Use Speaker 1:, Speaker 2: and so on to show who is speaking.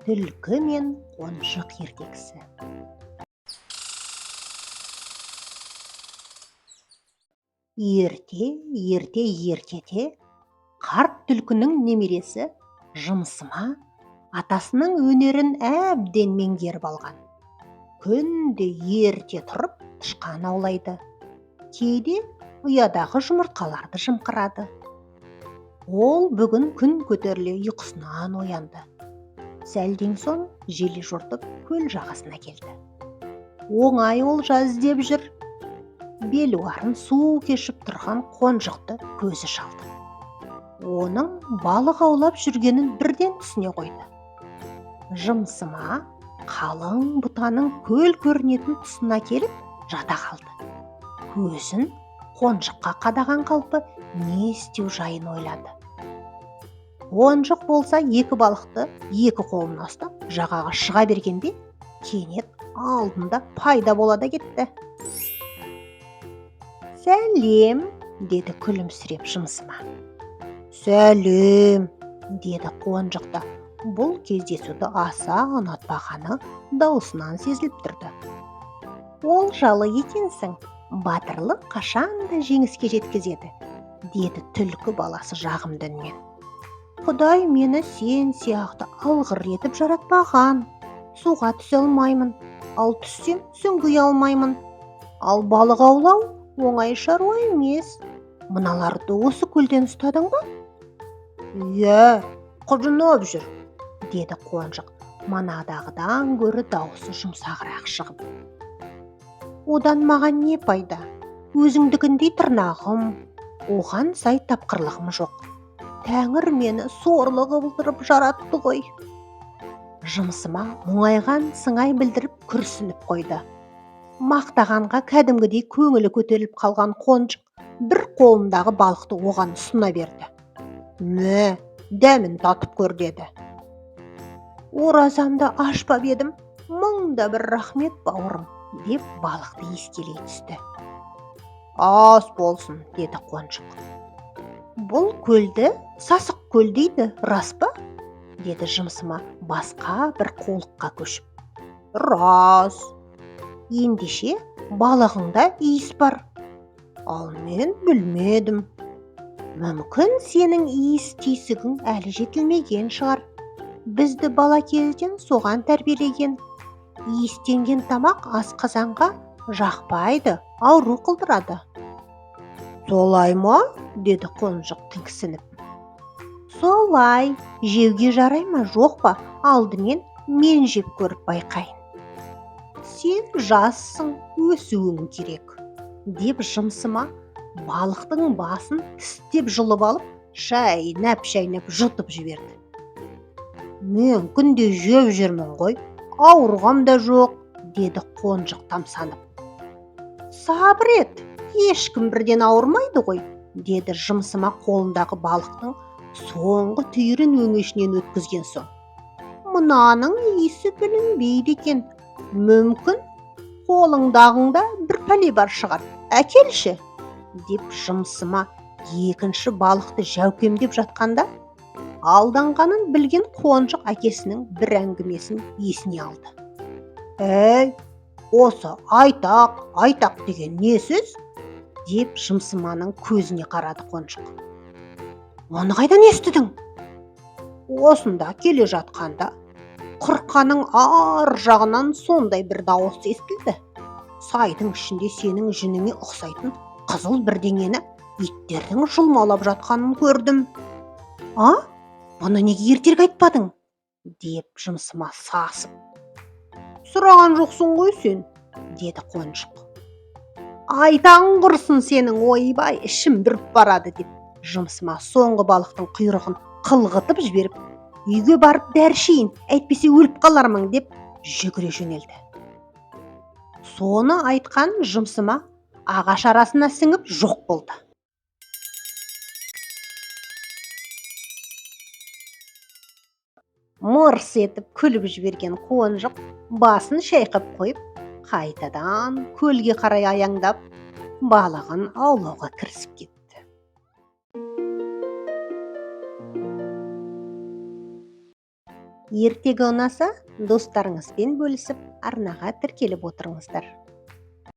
Speaker 1: Түлкі мен қонжық ертегісі. Ертеде қарт түлкінің немересі Жымсыма атасының өнерін әбден меңгеріп алған. Күнде ерте тұрып тышқан аулайды. Кейде ұядағы жұмыртқаларды жымқырады. Ол бүгін күн көтеріле ұйқысынан оянды. Сәлден соң желе жортып көл жағасына келді. Оңай олжа іздеп жүр. Белуарын су кешіп тұрған қонжықты көзі шалды. Оның балық аулап жүргенін бірден түсіне қойды. Жымсыма қалың бұтаның көл көрінетін тұсына келіп жата қалды. Көзін қонжыққа қадаған қалпы не істеу жайын ойлады. Қонжық болса екі балықты екі қолына ұстап жағаға шыға бергенде кенет алдында пайда болады кетті. «Сәлем», деді күлімсіреп Жымсыма. «Сәлем», деді қонжық та. Бұл кездесуді аса ұнатпағаны даусынан сезіліп тұрды. «Олжалы екенсің, батырлық қашанда жеңіске жеткізеді», деді түлкі баласы жағымды үнмен. «Құдай мені сен сияқты алғыр етіп жаратпаған. Суға түсе алмаймын, ал түссем сүңги алмаймын. Ал балық аулау оңай шаруа емес. Мыналарды осы көлден ұстадың ба?» «Иә, құжынап жүр», деді қонжық, манадағыдан гөрі даусы жұмсағырақ шығып. «Одан маған не пайда? Өзіңдікіндей тырнағым, оған сай тапқырлығым жоқ. Тәңір мені сорлы қылдырып жаратты ғой». Жымсыма мұңайған сыңай білдіріп күрсініп қойды. Мақтағанға кәдімгідей көңілі көтеріліп қалған қонжық бір қолындағы балықты оған ұсына берді. «Мә, дәмін татып көр», деді. «Оразамды ашпап едім, мыңда бір рахмет бауырым», деп балықты иіскелей түсті. «Ас болсын», деді қонжық. «Бұл көлді сасық көл дейді, рас па?» деді Жымсыма басқа бір қулыққа көшіп. «Рас. Ендеше балығыңда иіс бар. Ал мен білмедім. Мүмкін сенің иіс түйсігің әлі жетілмеген шығар. Бізді бала кезден соған тәрбиелеген. Иістенген тамақ асқазанға жақпайды, ауру қылдырады». «Солай ма?» деді қонжық тіңкісініп. «Солай. Жеуге жарай ма жоқ па, алдымен мен жеп көріп байқайын. Сен жассың, өсуің керек», деп Жымсыма балықтың басын тістеп жұлып алып, шайнап жұтып жіберді. «Мен күнде жеп жүрмін ғой, ауырғам да жоқ», деді қонжық тамсанып. «Сабыр ет, ешкім бірден ауырмайды ғой», деді Жымсыма қолындағы балықтың соңғы түйірін өңешінен өткізген соң. «Мынаның иісі білінбейді екен. Мүмкін қолыңдағыңда бір пәле бар шығар. Әкелші», деп Жымсыма екінші балықты жәукемдеп жатқанда алданғанын білген қонжық әкесінің бір әңгімесін есіне алды. «Әй, осы айтақ деген не сөз?» деп Жымсыманың көзіне қарады қонжық. «Оны қайдан естідің?» «Осында келе жатқанда қырқаның ар жағынан сондай бір дауыс естілді. Сайдың ішінде сенің жүніңе ұқсайтын қызыл бірдеңені иттердің жұлмалап жатқанын көрдім». «А? Бұны неге ертерек айтпадың?» деп Жымсыма сасып. «Сұраған жоқсың ғой сен», деді қонжық. «Айтаң құрсын сенің, ойбай, ішім бүріп барады», деп Жымсыма соңғы балықтың құйрығын қылғытып жіберіп, «Үйге барып дәрі ішейін, әйтпесе өліп қалармын», деп жүгіре жөнелді. Соны айтқан Жымсыма ағаш арасына сіңіп жоқ болды. Мырс етіп күліп жіберген қонжық басын шайқап қойып, қайтадан көлге қарай аяңдап, балығын аулауға кірісіп кетті. Ертегі ұнаса, достарыңызбен бөлісіп, арнаға тіркеліп отырыңыздар.